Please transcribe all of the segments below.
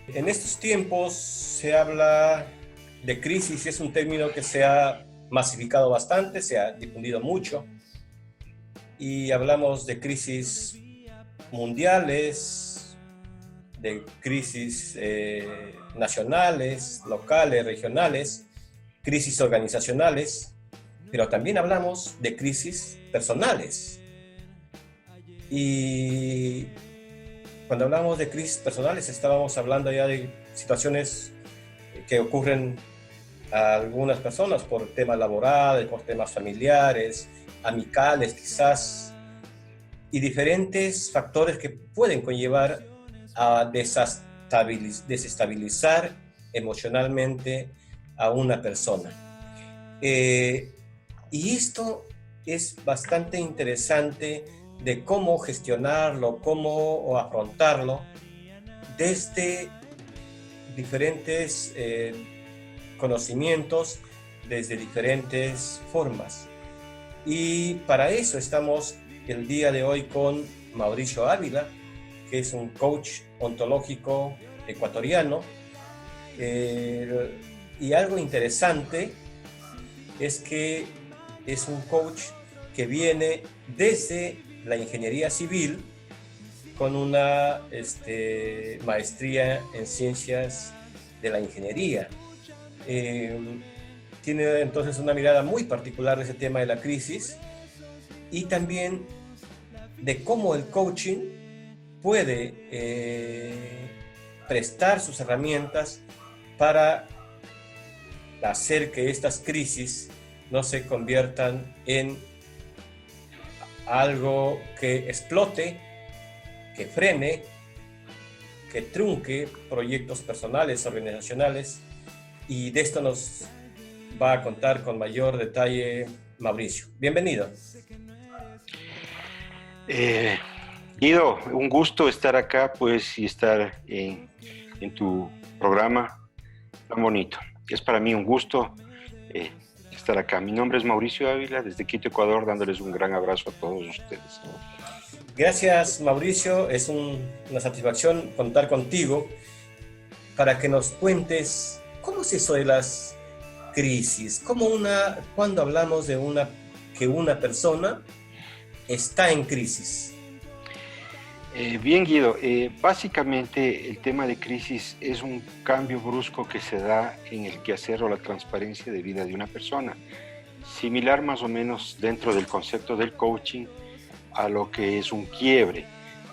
En estos tiempos se habla de crisis, es un término que se ha masificado bastante, se ha difundido mucho y hablamos de crisis mundiales, de crisis nacionales, locales, regionales, crisis organizacionales, pero también hablamos de crisis personales. Y cuando hablamos de crisis personales estábamos hablando ya de situaciones que ocurren a algunas personas por temas laborales, por temas familiares, amicales quizás, y diferentes factores que pueden conllevar a desestabilizar emocionalmente a una persona. Y esto es bastante interesante de cómo gestionarlo, cómo afrontarlo desde diferentes conocimientos, desde diferentes formas. Y para eso estamos el día de hoy con Mauricio Ávila, que es un coach ontológico ecuatoriano. Y algo interesante es que es un coach que viene desde la ingeniería civil con una maestría en ciencias de la ingeniería. Tiene entonces una mirada muy particular de ese tema de la crisis y también de cómo el coaching puede prestar sus herramientas para hacer que estas crisis no se conviertan en algo que explote, que frene, que trunque proyectos personales, organizacionales, y de esto nos va a contar con mayor detalle Mauricio. Bienvenido. Guido, un gusto estar acá, pues, y estar en tu programa tan bonito. Es para mí un gusto estar acá. Mi nombre es Mauricio Ávila, desde Quito, Ecuador, dándoles un gran abrazo a todos ustedes. Gracias, Mauricio. Es una satisfacción contar contigo para que nos cuentes cómo es eso de las crisis, cuando hablamos de que una persona está en crisis. Bien, Guido, básicamente el tema de crisis es un cambio brusco que se da en el quehacer o la transparencia de vida de una persona, similar más o menos dentro del concepto del coaching a lo que es un quiebre.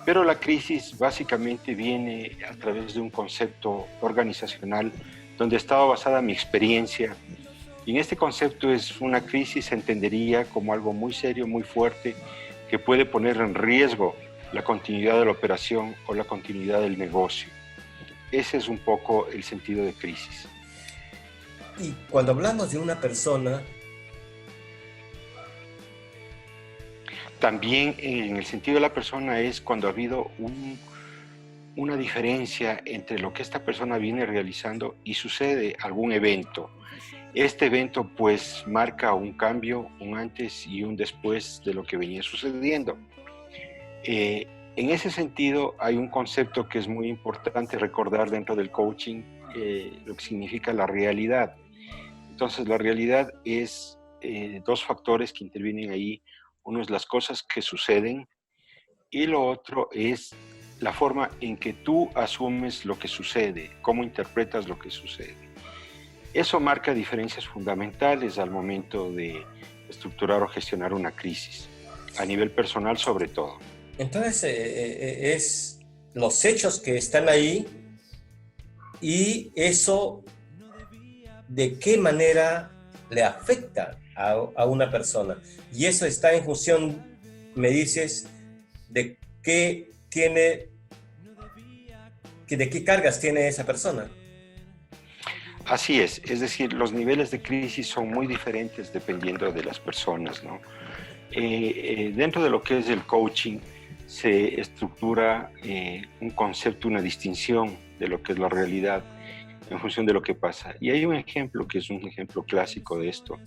Pero la crisis básicamente viene a través de un concepto organizacional donde estaba basada mi experiencia. Y en este concepto es una crisis, se entendería como algo muy serio, muy fuerte, que puede poner en riesgo la continuidad de la operación o la continuidad del negocio. Ese es un poco el sentido de crisis. Y cuando hablamos de una persona, también en el sentido de la persona es cuando ha habido una diferencia entre lo que esta persona viene realizando y sucede algún evento. Este evento pues marca un cambio, un antes y un después de lo que venía sucediendo. En ese sentido hay un concepto que es muy importante recordar dentro del coaching, lo que significa la realidad. Entonces la realidad es dos factores que intervienen ahí. Uno es las cosas que suceden y lo otro es la forma en que tú asumes lo que sucede, cómo interpretas lo que sucede. Eso marca diferencias fundamentales al momento de estructurar o gestionar una crisis, a nivel personal sobre todo. Entonces es los hechos que están ahí y eso de qué manera le afecta a una persona. Y eso está en función, me dices, de de qué cargas tiene esa persona. Así es decir, los niveles de crisis son muy diferentes dependiendo de las personas, ¿no? Dentro de lo que es el coaching se estructura un concepto, una distinción de lo que es la realidad en función de lo que pasa. Y hay un ejemplo que es un ejemplo clásico de esto.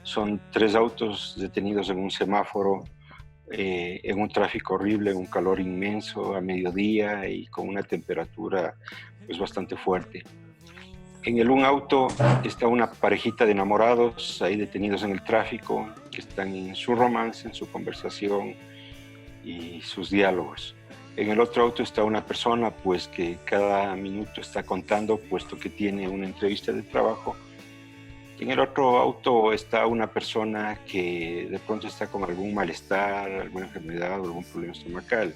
Son 3 autos detenidos en un semáforo. en un tráfico horrible, en un calor inmenso a mediodía y con una temperatura pues bastante fuerte. En un auto está una parejita de enamorados ahí detenidos en el tráfico, que están en su romance, en su conversación y sus diálogos. En el otro auto está una persona pues que cada minuto está contando, puesto que tiene una entrevista de trabajo. En el otro auto está una persona que de pronto está con algún malestar, alguna enfermedad o algún problema estomacal.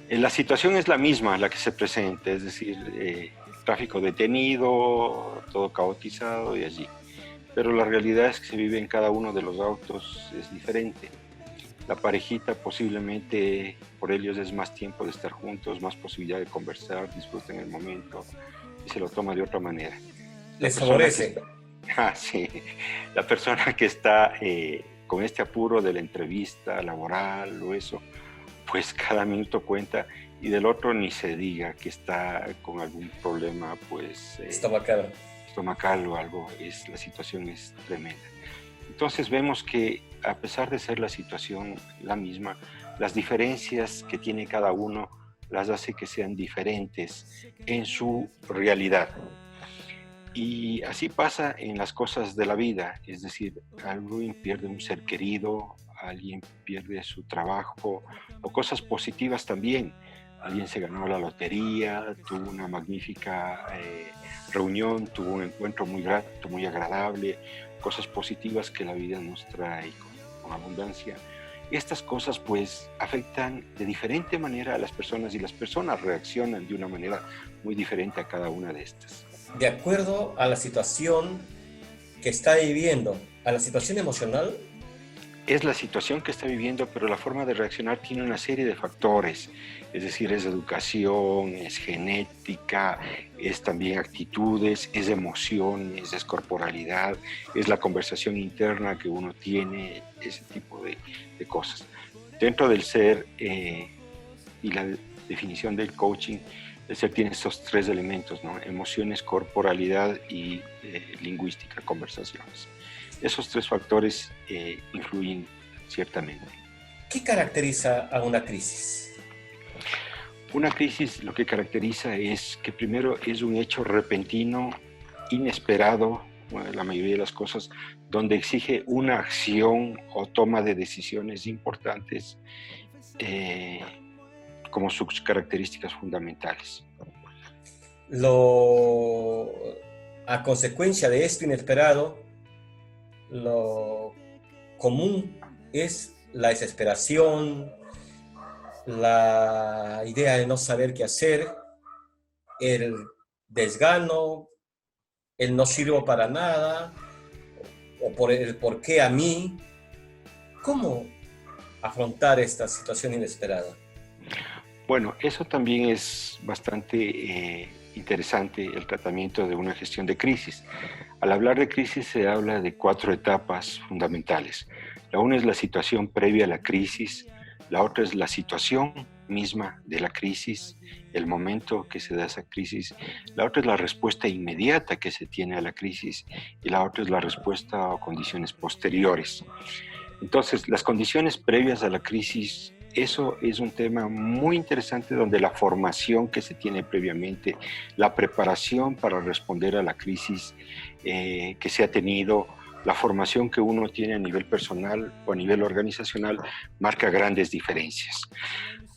La situación es la misma, la que se presenta, es decir, tráfico detenido, todo caotizado y allí. Pero la realidad es que se vive en cada uno de los autos, es diferente. La parejita posiblemente por ellos es más tiempo de estar juntos, más posibilidad de conversar, disfrutan el momento y se lo toma de otra manera. Les favorece. Sí, la persona que está con este apuro de la entrevista laboral o eso, pues cada minuto cuenta, y del otro ni se diga, que está con algún problema pues estomacal o algo, la situación es tremenda. Entonces vemos que a pesar de ser la situación la misma, las diferencias que tiene cada uno las hace que sean diferentes en su realidad. Y así pasa en las cosas de la vida, es decir, alguien pierde un ser querido, alguien pierde su trabajo, o cosas positivas también. Alguien se ganó la lotería, tuvo una magnífica reunión, tuvo un encuentro muy grato, muy agradable, cosas positivas que la vida nos trae con abundancia. Estas cosas pues afectan de diferente manera a las personas, y las personas reaccionan de una manera muy diferente a cada una de estas. De acuerdo a la situación que está viviendo, a la situación emocional. Es la situación que está viviendo, pero la forma de reaccionar tiene una serie de factores, es decir, es educación, es genética, es también actitudes, es emociones, es corporalidad, es la conversación interna que uno tiene, ese tipo de cosas. Dentro del ser y la definición del coaching, el ser tiene estos tres elementos, ¿no? Emociones, corporalidad y lingüística, conversaciones. Esos tres factores influyen ciertamente. ¿Qué caracteriza a una crisis? Una crisis lo que caracteriza es que primero es un hecho repentino, inesperado, bueno, la mayoría de las cosas, donde exige una acción o toma de decisiones importantes como sus características fundamentales. A consecuencia de esto inesperado, lo común es la desesperación, la idea de no saber qué hacer, el desgano, el no sirvo para nada, o por el por qué a mí. ¿Cómo afrontar esta situación inesperada? Bueno, eso también es bastante interesante, el tratamiento de una gestión de crisis. Al hablar de crisis se habla de 4 etapas fundamentales. La una es la situación previa a la crisis, la otra es la situación misma de la crisis, el momento que se da esa crisis, la otra es la respuesta inmediata que se tiene a la crisis, y la otra es la respuesta o condiciones posteriores. Entonces, las condiciones previas a la crisis, eso es un tema muy interesante, donde la formación que se tiene previamente, la preparación para responder a la crisis que se ha tenido, la formación que uno tiene a nivel personal o a nivel organizacional, marca grandes diferencias.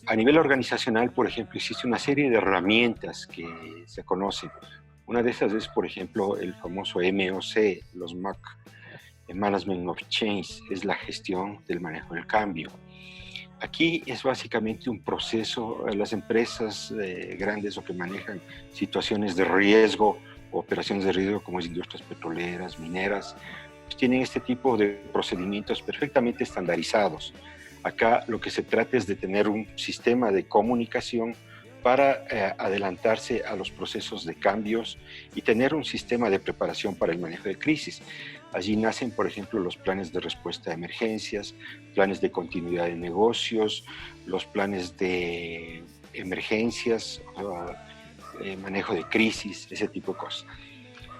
A nivel organizacional, por ejemplo, existe una serie de herramientas que se conocen. Una de esas es, por ejemplo, el famoso MOC, los MOC, Management of Change, es la gestión del manejo del cambio. Aquí es básicamente un proceso. Las empresas grandes o que manejan situaciones de riesgo o operaciones de riesgo, como es industrias petroleras, mineras, pues tienen este tipo de procedimientos perfectamente estandarizados. Acá lo que se trata es de tener un sistema de comunicación para adelantarse a los procesos de cambios y tener un sistema de preparación para el manejo de crisis. Allí nacen, por ejemplo, los planes de respuesta a emergencias, planes de continuidad de negocios, los planes de emergencias, manejo de crisis, ese tipo de cosas.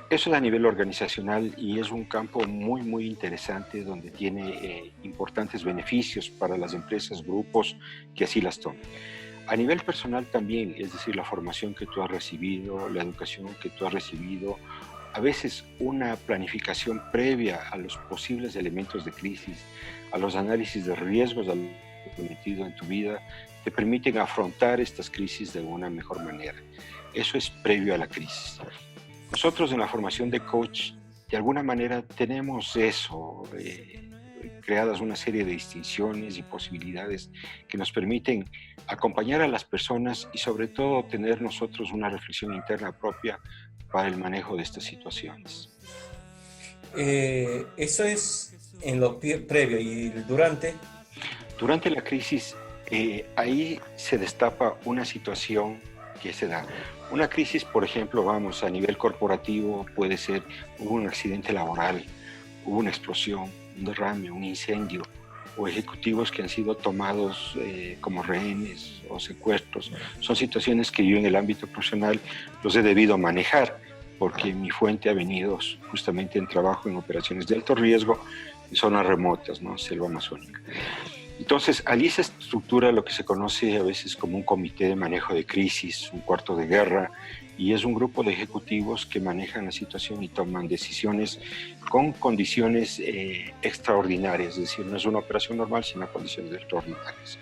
Eso es a nivel organizacional y es un campo muy, muy interesante donde tiene importantes beneficios para las empresas, grupos que así las toman. A nivel personal también, es decir, la formación que tú has recibido, la educación que tú has recibido, a veces una planificación previa a los posibles elementos de crisis, a los análisis de riesgos cometido en tu vida, te permiten afrontar estas crisis de una mejor manera. Eso es previo a la crisis. Nosotros en la formación de coach, de alguna manera tenemos eso, creadas una serie de distinciones y posibilidades que nos permiten acompañar a las personas y sobre todo tener nosotros una reflexión interna propia para el manejo de estas situaciones. Eso es en lo previo y durante. Durante la crisis, ahí se destapa una situación que se da. Una crisis, por ejemplo, vamos, a nivel corporativo puede ser, hubo un accidente laboral, hubo una explosión, un derrame, un incendio, o ejecutivos que han sido tomados como rehenes o secuestros. Son situaciones que yo en el ámbito profesional los he debido manejar, porque mi fuente ha venido justamente en trabajo en operaciones de alto riesgo en zonas remotas, ¿no? Selva amazónica. Entonces, allí se estructura lo que se conoce a veces como un comité de manejo de crisis, un cuarto de guerra, y es un grupo de ejecutivos que manejan la situación y toman decisiones con condiciones extraordinarias, es decir, no es una operación normal, sino condiciones extraordinarias.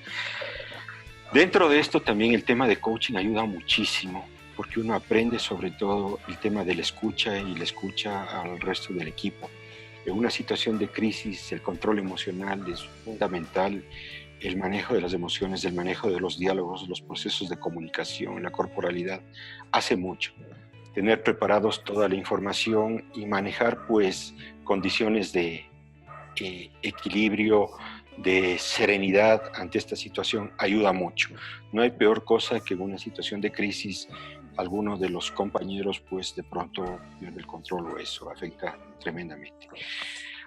Dentro de esto también el tema de coaching ayuda muchísimo, porque uno aprende sobre todo el tema de la escucha y la escucha al resto del equipo. En una situación de crisis, el control emocional es fundamental, el manejo de las emociones, el manejo de los diálogos, los procesos de comunicación, la corporalidad, hace mucho. Tener preparados toda la información y manejar pues condiciones de equilibrio, de serenidad ante esta situación ayuda mucho. No hay peor cosa que en una situación de crisis algunos de los compañeros pues de pronto pierde el control o eso afecta tremendamente.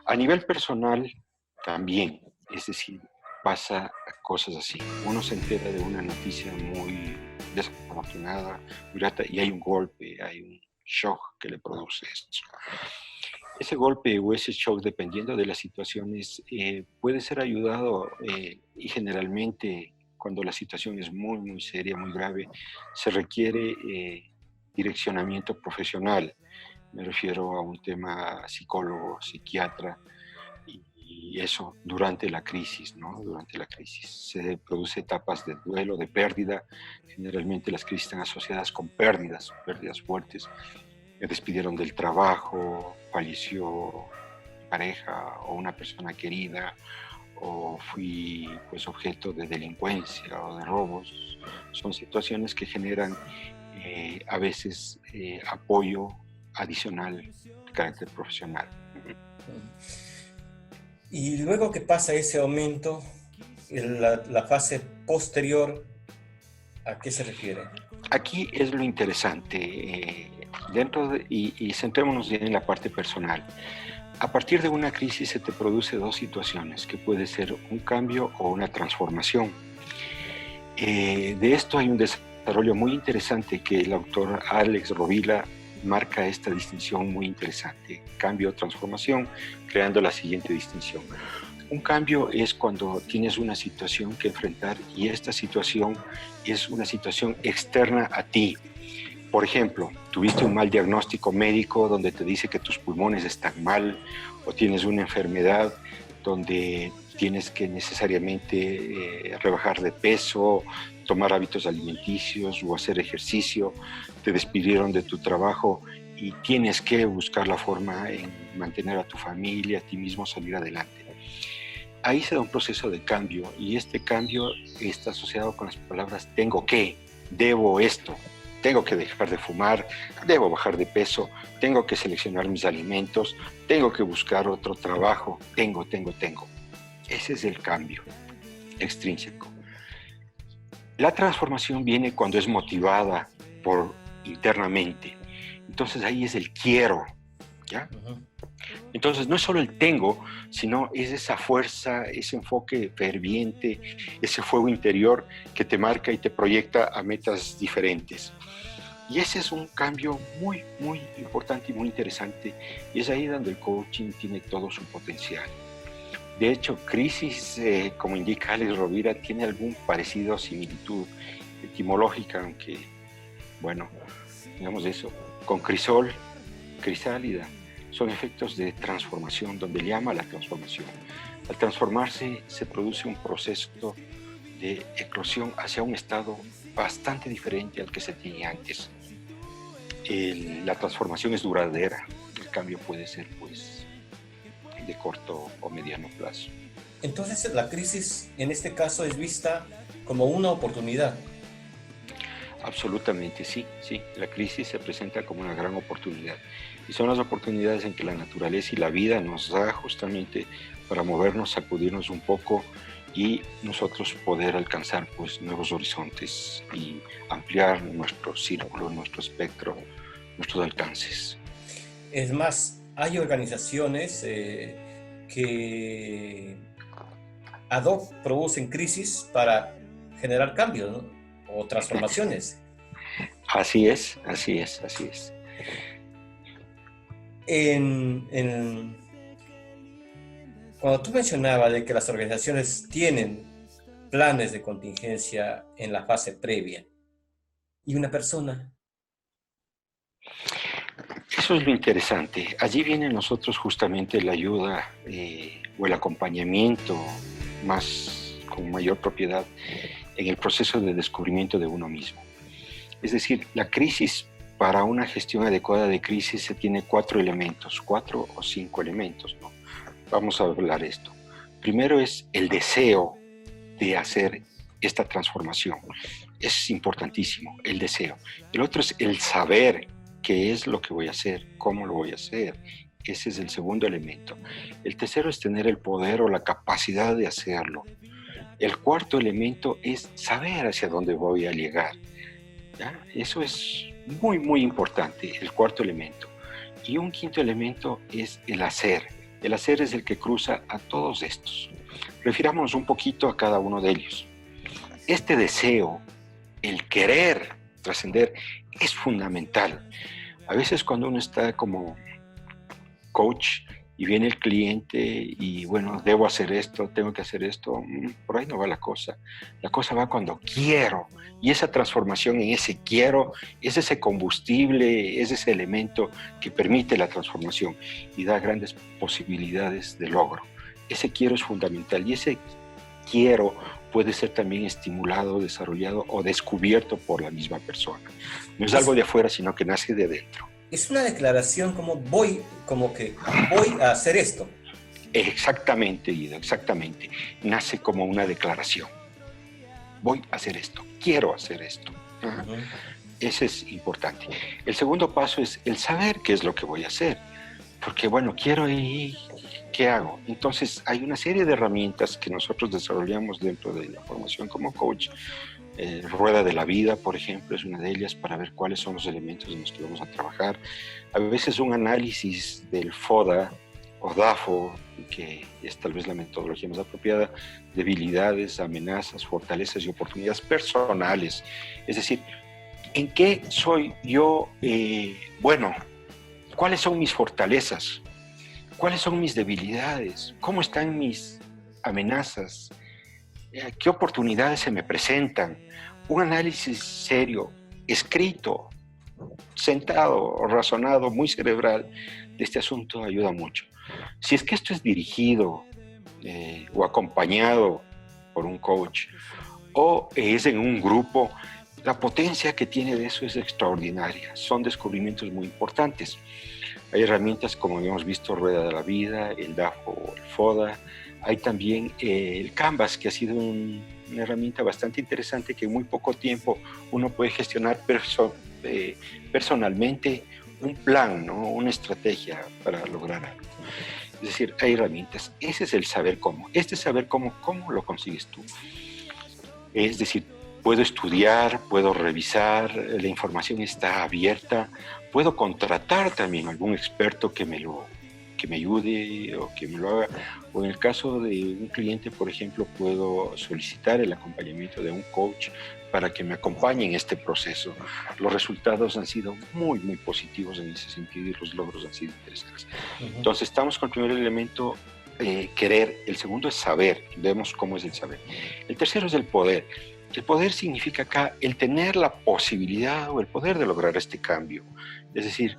A nivel personal también, es decir, pasa cosas así. Uno se entera de una noticia muy desafortunada, muy grata, y hay un golpe, hay un shock que le produce esto. Ese golpe o ese shock, dependiendo de las situaciones, puede ser ayudado y generalmente cuando la situación es muy, muy seria, muy grave, se requiere direccionamiento profesional. Me refiero a un tema psicólogo, psiquiatra, y eso durante la crisis, ¿no? Durante la crisis. Se producen etapas de duelo, de pérdida. Generalmente las crisis están asociadas con pérdidas, pérdidas fuertes. Me despidieron del trabajo, falleció mi pareja o una persona querida, o fui pues objeto de delincuencia o de robos. Son situaciones que generan a veces apoyo adicional de carácter profesional. Y luego que pasa ese aumento, la fase posterior, ¿a qué se refiere? Aquí es lo interesante, y centrémonos bien en la parte personal. A partir de una crisis se te produce dos situaciones, que puede ser un cambio o una transformación. De esto hay un desarrollo muy interesante que el autor Alex Rovila marca esta distinción muy interesante, cambio o transformación, creando la siguiente distinción. Un cambio es cuando tienes una situación que enfrentar y esta situación es una situación externa a ti. Por ejemplo, tuviste un mal diagnóstico médico donde te dice que tus pulmones están mal, o tienes una enfermedad donde tienes que necesariamente rebajar de peso, tomar hábitos alimenticios o hacer ejercicio, te despidieron de tu trabajo y tienes que buscar la forma en mantener a tu familia, a ti mismo, salir adelante. Ahí se da un proceso de cambio y este cambio está asociado con las palabras tengo que, debo esto, tengo que dejar de fumar, debo bajar de peso, tengo que seleccionar mis alimentos, tengo que buscar otro trabajo, tengo. Ese es el cambio extrínseco. La transformación viene cuando es motivada por internamente. Entonces ahí es el quiero, ¿ya? Entonces no es solo el tengo, sino es esa fuerza, ese enfoque ferviente, ese fuego interior que te marca y te proyecta a metas diferentes. Y ese es un cambio muy, muy importante y muy interesante. Y es ahí donde el coaching tiene todo su potencial. De hecho, crisis, como indica Alex Rovira, tiene algún parecido o similitud etimológica, aunque, bueno, digamos eso, con crisol, crisálida, son efectos de transformación, donde llama a la transformación. Al transformarse se produce un proceso de eclosión hacia un estado bastante diferente al que se tenía antes. La transformación es duradera, el cambio puede ser pues de corto o mediano plazo. Entonces la crisis en este caso es vista como una oportunidad. Absolutamente, sí, sí. La crisis se presenta como una gran oportunidad. Y son las oportunidades en que la naturaleza y la vida nos da justamente para movernos, sacudirnos un poco y nosotros poder alcanzar pues nuevos horizontes y ampliar nuestro círculo, nuestro espectro, nuestros alcances. Es más, hay organizaciones que ad hoc producen crisis para generar cambios, ¿no? O transformaciones. Así es, así es, así es. Cuando tú mencionabas de que las organizaciones tienen planes de contingencia en la fase previa y una persona. Eso es lo interesante. Allí viene a nosotros justamente la ayuda o el acompañamiento más con mayor propiedad en el proceso de descubrimiento de uno mismo. Es decir, la crisis, para una gestión adecuada de crisis se tiene 4 elementos, 4 o 5 elementos, ¿no? Vamos a hablar esto. Primero es el deseo de hacer esta transformación. Es importantísimo, el deseo. El otro es el saber qué es lo que voy a hacer, cómo lo voy a hacer. Ese es el segundo elemento. El tercero es tener el poder o la capacidad de hacerlo. El cuarto elemento es saber hacia dónde voy a llegar. ¿Ya? Eso es muy, muy importante, el cuarto elemento. Y un quinto elemento es el hacer. El hacer es el que cruza a todos estos. Refirámonos un poquito a cada uno de ellos. Este deseo, el querer trascender, es fundamental. A veces cuando uno está como coach y viene el cliente y bueno, debo hacer esto, tengo que hacer esto, por ahí no va la cosa. La cosa va cuando quiero, y esa transformación en ese quiero es ese combustible, es ese elemento que permite la transformación y da grandes posibilidades de logro. Ese quiero es fundamental y ese quiero puede ser también estimulado, desarrollado o descubierto por la misma persona. No es algo de afuera, sino que nace de adentro. Es una declaración como que voy a hacer esto. Exactamente, Guido, exactamente. Nace como una declaración. Voy a hacer esto, quiero hacer esto. Uh-huh. Ese es importante. El segundo paso es el saber qué es lo que voy a hacer. Porque bueno, quiero y ¿qué hago? Entonces hay una serie de herramientas que nosotros desarrollamos dentro de la formación como coach. Rueda de la vida, por ejemplo, es una de ellas para ver cuáles son los elementos en los que vamos a trabajar. A veces un análisis del FODA o DAFO, que es tal vez la metodología más apropiada, debilidades, amenazas, fortalezas y oportunidades personales. Es decir, ¿en qué soy yo bueno? ¿Cuáles son mis fortalezas? ¿Cuáles son mis debilidades? ¿Cómo están mis amenazas? ¿Qué oportunidades se me presentan? Un análisis serio, escrito, sentado, razonado, muy cerebral de este asunto ayuda mucho. Si es que esto es dirigido o acompañado por un coach o es en un grupo, la potencia que tiene de eso es extraordinaria. Son descubrimientos muy importantes. Hay herramientas como hemos visto, Rueda de la Vida, el DAFO o el FODA. Hay también el Canvas, que ha sido una herramienta bastante interesante que en muy poco tiempo uno puede gestionar personalmente un plan, ¿no? Una estrategia para lograr algo. Es decir, hay herramientas. Ese es el saber cómo. Este saber cómo lo consigues tú. Es decir, puedo estudiar, puedo revisar, la información está abierta, puedo contratar también a algún experto que me lo que me ayude o que me lo haga. O en el caso de un cliente, por ejemplo, puedo solicitar el acompañamiento de un coach para que me acompañe en este proceso. Los resultados han sido muy, muy positivos en ese sentido y los logros han sido interesantes. Entonces, estamos con el primer elemento, querer. El segundo es saber. Vemos cómo es el saber. El tercero es el poder. El poder significa acá el tener la posibilidad o el poder de lograr este cambio. Es decir,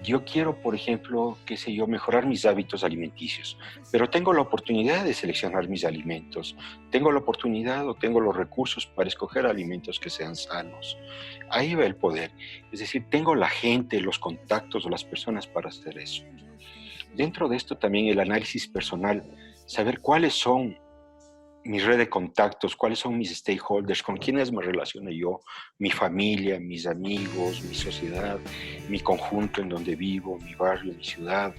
yo quiero, por ejemplo, qué sé yo, mejorar mis hábitos alimenticios, pero tengo la oportunidad de seleccionar mis alimentos, tengo la oportunidad o tengo los recursos para escoger alimentos que sean sanos. Ahí va el poder. Es decir, tengo la gente, los contactos o las personas para hacer eso. Dentro de esto también el análisis personal, saber cuáles son mi red de contactos, cuáles son mis stakeholders, con quiénes me relaciono yo, mi familia, mis amigos, mi sociedad, mi conjunto en donde vivo, mi barrio, mi ciudad,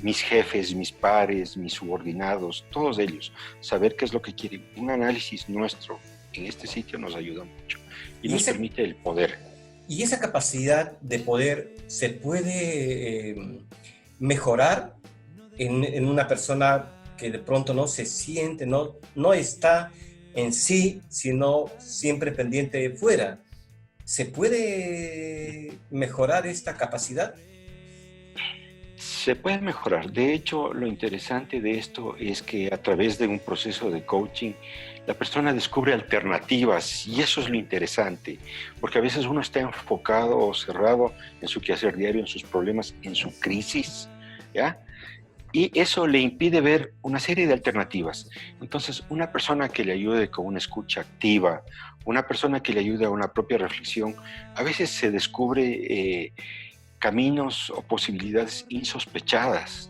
mis jefes, mis pares, mis subordinados, todos ellos. Saber qué es lo que quieren. Un análisis nuestro en este sitio nos ayuda mucho y nos permite el poder. Y esa capacidad de poder se puede mejorar en una persona que de pronto no se siente, no está en sí, sino siempre pendiente de fuera. ¿Se puede mejorar esta capacidad? Se puede mejorar. De hecho, lo interesante de esto es que a través de un proceso de coaching, la persona descubre alternativas y eso es lo interesante, porque a veces uno está enfocado o cerrado en su quehacer diario, en sus problemas, en su crisis, ¿ya? Y eso le impide ver una serie de alternativas. Entonces, una persona que le ayude con una escucha activa, una persona que le ayude a una propia reflexión, a veces se descubre caminos o posibilidades insospechadas.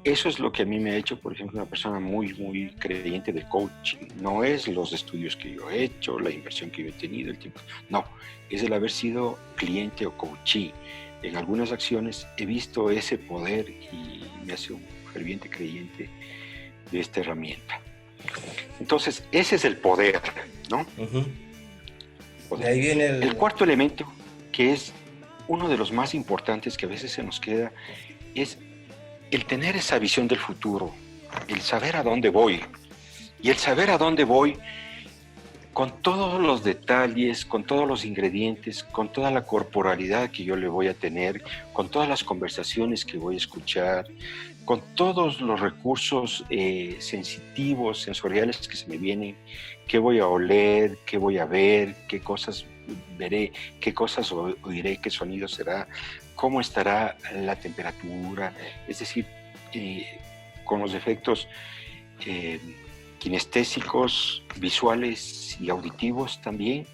Eso es lo que a mí me ha hecho, por ejemplo, una persona muy, muy creyente del coaching. No es los estudios que yo he hecho, la inversión que yo he tenido, el tiempo. No, es el haber sido cliente o coachee. En algunas acciones he visto ese poder y me hace un ferviente creyente de esta herramienta. Entonces, ese es el poder, ¿no? De ahí viene el cuarto elemento, que es uno de los más importantes que a veces se nos queda, es el tener esa visión del futuro, el saber a dónde voy. Y el saber a dónde voy con todos los detalles, con todos los ingredientes, con toda la corporalidad que yo le voy a tener, con todas las conversaciones que voy a escuchar, con todos los recursos sensitivos, sensoriales que se me vienen, qué voy a oler, qué voy a ver, qué cosas veré, qué cosas oiré, qué sonido será, cómo estará la temperatura, es decir, con los efectos kinestésicos, visuales y auditivos también,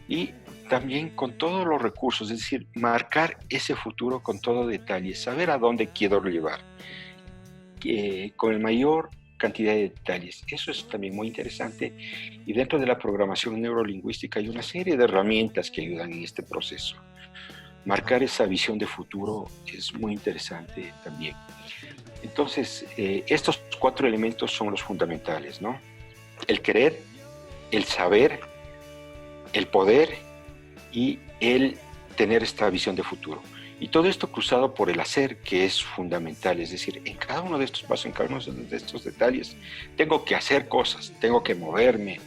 y también con todos los recursos, es decir, marcar ese futuro con todo detalle, saber a dónde quiero llevar, con el mayor cantidad de detalles. Eso es también muy interesante y dentro de la programación neurolingüística hay una serie de herramientas que ayudan en este proceso. Marcar esa visión de futuro es muy interesante también. Entonces, estos 4 elementos son los fundamentales, ¿no? El querer, el saber, el poder y el tener esta visión de futuro. Y todo esto cruzado por el hacer, que es fundamental. Es decir, en cada uno de estos pasos, en cada uno de estos detalles, tengo que hacer cosas, tengo que moverme,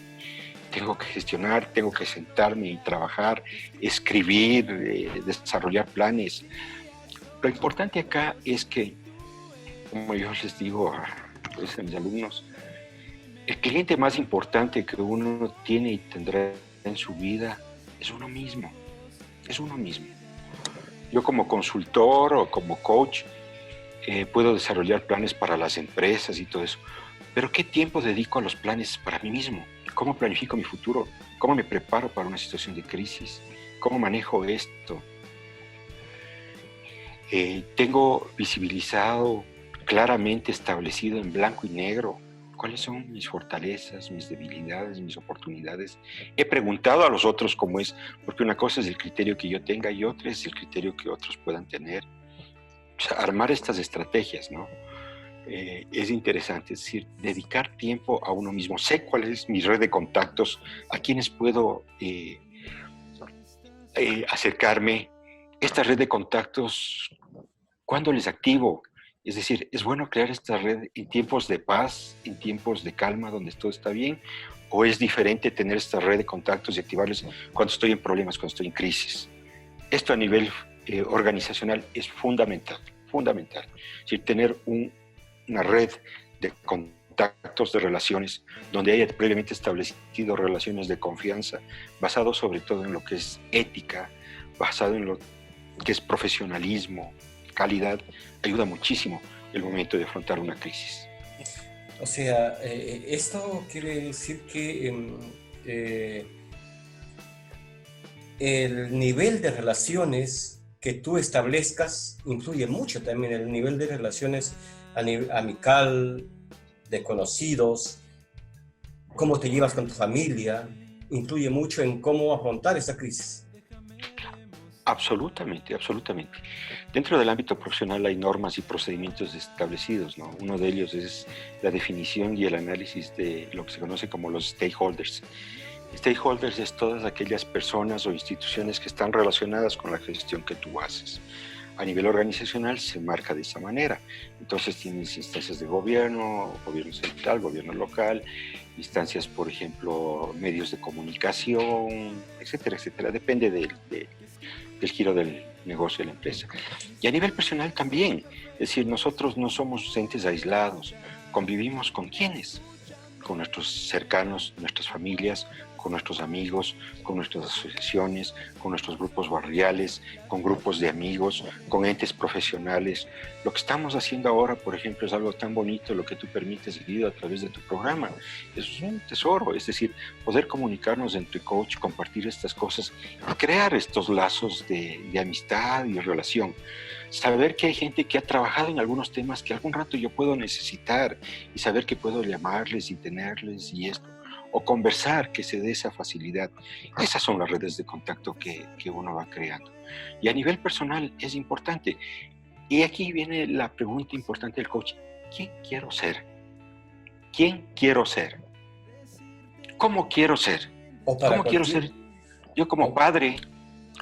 tengo que gestionar, tengo que sentarme y trabajar, escribir, desarrollar planes. Lo importante acá es que, como yo les digo a mis alumnos, el cliente más importante que uno tiene y tendrá en su vida es uno mismo. Es uno mismo. Yo como consultor o como coach puedo desarrollar planes para las empresas y todo eso, pero ¿qué tiempo dedico a los planes para mí mismo? ¿Cómo planifico mi futuro? ¿Cómo me preparo para una situación de crisis? ¿Cómo manejo esto? Tengo visibilizado, claramente establecido en blanco y negro cuáles son mis fortalezas, mis debilidades, mis oportunidades. He preguntado a los otros cómo es, porque una cosa es el criterio que yo tenga y otra es el criterio que otros puedan tener. O sea, armar estas estrategias, ¿no? Es interesante, es decir, dedicar tiempo a uno mismo. Sé cuál es mi red de contactos, a quienes puedo acercarme. Esta red de contactos, ¿cuándo les activo? Es decir, es bueno crear esta red en tiempos de paz, en tiempos de calma, donde todo está bien, o es diferente tener esta red de contactos y activarlos cuando estoy en problemas, cuando estoy en crisis. Esto a nivel organizacional es fundamental, fundamental. Es decir, tener una red de contactos, de relaciones, donde haya previamente establecido relaciones de confianza, basado sobre todo en lo que es ética, basado en lo que es profesionalismo, calidad, ayuda muchísimo el momento de afrontar una crisis. O sea, esto quiere decir que el nivel de relaciones que tú establezcas influye mucho también, el nivel de relaciones amical, de conocidos, cómo te llevas con tu familia, influye mucho en cómo afrontar esta crisis. Absolutamente, absolutamente. Dentro del ámbito profesional hay normas y procedimientos establecidos, ¿no? Uno de ellos es la definición y el análisis de lo que se conoce como los stakeholders. Stakeholders es todas aquellas personas o instituciones que están relacionadas con la gestión que tú haces. A nivel organizacional se marca de esa manera. Entonces tienes instancias de gobierno, gobierno central, gobierno local, instancias, por ejemplo, medios de comunicación, etcétera, etcétera. Depende del giro del negocio de la empresa. Y a nivel personal también. Es decir, nosotros no somos entes aislados. Convivimos con quienes, con nuestros cercanos, nuestras familias, con nuestros amigos, con nuestras asociaciones, con nuestros grupos barriales, con grupos de amigos, con entes profesionales. Lo que estamos haciendo ahora, por ejemplo, es algo tan bonito, lo que tú permites seguir a través de tu programa. Es un tesoro, es decir, poder comunicarnos entre coach, compartir estas cosas, crear estos lazos de amistad y relación. Saber que hay gente que ha trabajado en algunos temas que algún rato yo puedo necesitar y saber que puedo llamarles y tenerles y esto, o conversar, que se dé esa facilidad. Esas son las redes de contacto que uno va creando. Y a nivel personal es importante. Y aquí viene la pregunta importante del coach. ¿Quién quiero ser? ¿Quién quiero ser? ¿Cómo quiero ser? ¿Cómo quiero ser yo como padre,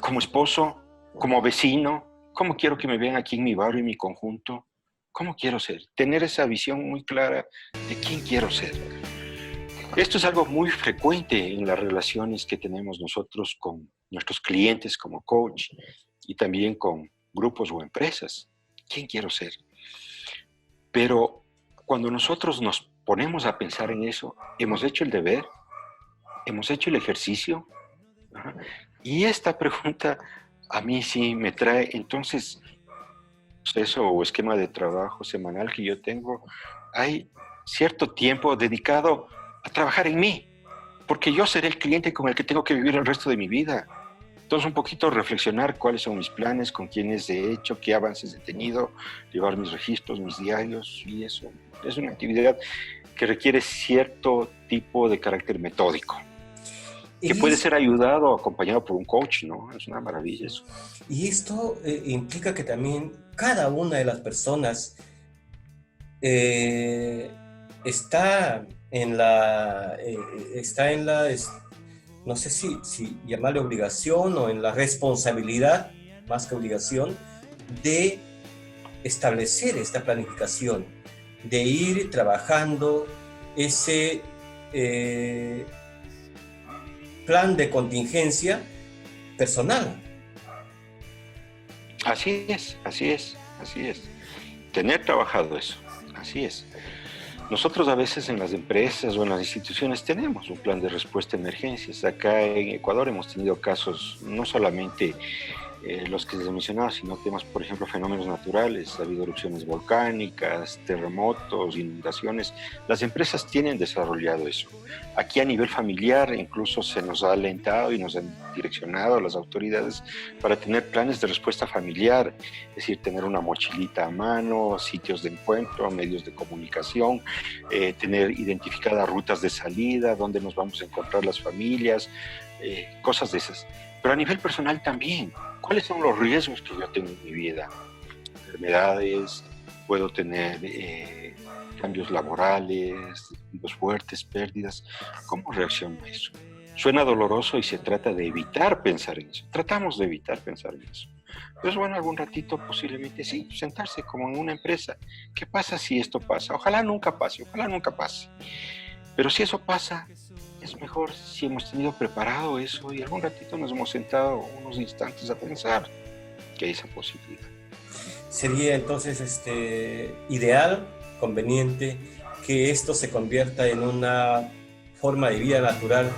como esposo, como vecino? ¿Cómo quiero que me vean aquí en mi barrio, en mi conjunto? ¿Cómo quiero ser? Tener esa visión muy clara de quién quiero ser. Esto es algo muy frecuente en las relaciones que tenemos nosotros con nuestros clientes como coach y también con grupos o empresas. ¿Quién quiero ser? Pero cuando nosotros nos ponemos a pensar en eso, hemos hecho el deber, hemos hecho el ejercicio. Y esta pregunta a mí sí me trae, entonces, proceso o esquema de trabajo semanal que yo tengo, hay cierto tiempo dedicado a trabajar en mí, porque yo seré el cliente con el que tengo que vivir el resto de mi vida. Entonces, un poquito reflexionar cuáles son mis planes, con quiénes he hecho, qué avances he tenido, llevar mis registros, mis diarios, y eso es una actividad que requiere cierto tipo de carácter metódico, que puede ser ayudado o acompañado por un coach, ¿no? Es una maravilla eso. Y esto implica que también cada una de las personas está en la, no sé si llamarle obligación o en la responsabilidad, más que obligación, de establecer esta planificación, de ir trabajando ese plan de contingencia personal. Así es, así es, así es. Tener trabajado eso, así es. Nosotros a veces en las empresas o en las instituciones tenemos un plan de respuesta a emergencias. Acá en Ecuador hemos tenido casos, no solamente los que se mencionaban, sino temas, por ejemplo, fenómenos naturales. Ha habido erupciones volcánicas, terremotos, inundaciones. Las empresas tienen desarrollado eso. Aquí a nivel familiar incluso se nos ha alentado y nos han direccionado a las autoridades para tener planes de respuesta familiar, es decir, tener una mochilita a mano, sitios de encuentro, medios de comunicación, tener identificadas rutas de salida, dónde nos vamos a encontrar las familias, cosas de esas. Pero a nivel personal también, ¿cuáles son los riesgos que yo tengo en mi vida? Enfermedades, puedo tener cambios laborales, despidos fuertes, pérdidas. ¿Cómo reacciono a eso? Suena doloroso y se trata de evitar pensar en eso. Tratamos de evitar pensar en eso. Pero es bueno algún ratito posiblemente, sí, sentarse como en una empresa. ¿Qué pasa si esto pasa? Ojalá nunca pase, ojalá nunca pase. Pero si eso pasa, es mejor si hemos tenido preparado eso y algún ratito nos hemos sentado unos instantes a pensar que hay esa posibilidad. Sería entonces ideal, conveniente, que esto se convierta en una forma de vida natural,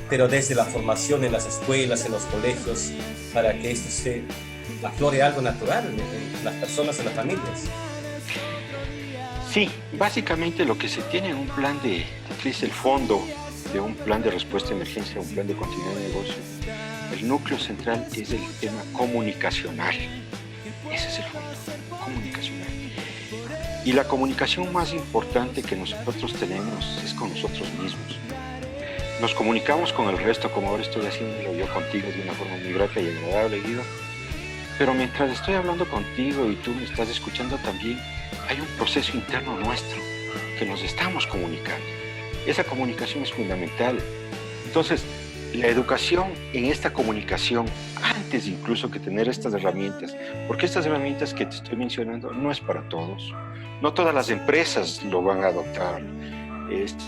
pero desde la formación en las escuelas, en los colegios, para que esto se aflore algo natural en las personas, en las familias. Sí, básicamente lo que se tiene en un plan de crisis, el fondo de un plan de respuesta a emergencia, un plan de continuidad de negocio, el núcleo central es el tema comunicacional. Ese es el fondo, comunicacional. Y la comunicación más importante que nosotros tenemos es con nosotros mismos. Nos comunicamos con el resto, como ahora estoy haciéndolo yo contigo de una forma muy grata y agradable, Guido. Pero mientras estoy hablando contigo y tú me estás escuchando también, hay un proceso interno nuestro que nos estamos comunicando. Esa comunicación es fundamental. Entonces, la educación en esta comunicación, antes incluso que tener estas herramientas, porque estas herramientas que te estoy mencionando no es para todos. No todas las empresas lo van a adoptar.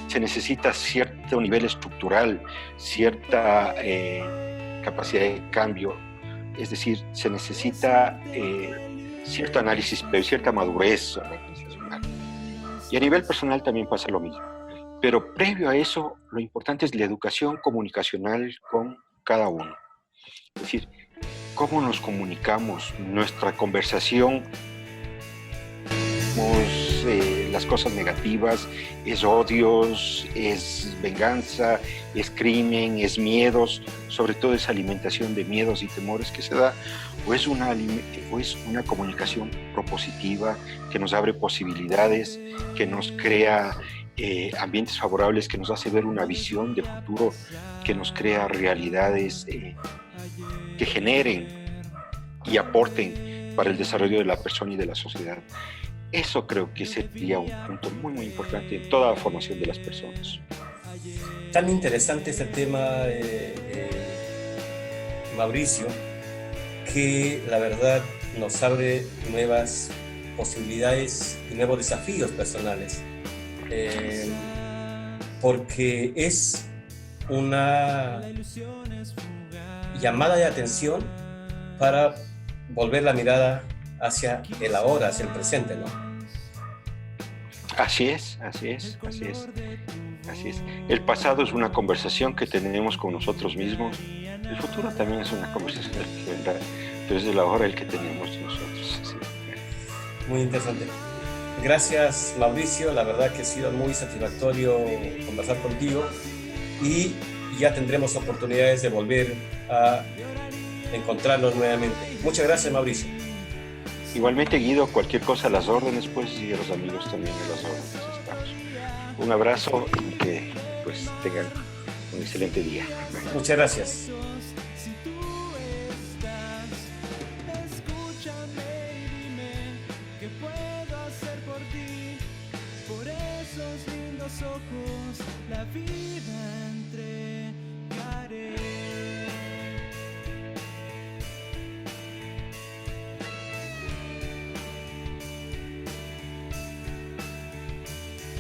Se necesita cierto nivel estructural, cierta capacidad de cambio. Es decir, se necesita cierto análisis, pero cierta madurez organizacional. Y a nivel personal también pasa lo mismo. Pero previo a eso, lo importante es la educación comunicacional con cada uno. Es decir, cómo nos comunicamos, nuestra conversación, las cosas negativas, es odios, es venganza, es crimen, es miedos, sobre todo esa alimentación de miedos y temores que se da, o es una comunicación propositiva que nos abre posibilidades, que nos crea ambientes favorables, que nos hace ver una visión de futuro, que nos crea realidades que generen y aporten para el desarrollo de la persona y de la sociedad. Eso creo que sería un punto muy, muy importante en toda la formación de las personas. Tan interesante este tema, Mauricio, que la verdad nos abre nuevas posibilidades y nuevos desafíos personales. Porque es una llamada de atención para volver la mirada hacia el ahora, hacia el presente, ¿no? Así es. El pasado es una conversación que tenemos con nosotros mismos. El futuro también es una conversación que vendrá, pero es el ahora el que tenemos nosotros. ¿Sí? Muy interesante. Gracias, Mauricio. La verdad que ha sido muy satisfactorio conversar contigo y ya tendremos oportunidades de volver a encontrarnos nuevamente. Muchas gracias, Mauricio. Igualmente, Guido, cualquier cosa a las órdenes, pues, y a los amigos también a las órdenes estamos. Un abrazo y que pues tengan un excelente día. Muchas gracias. Ojos, la vida.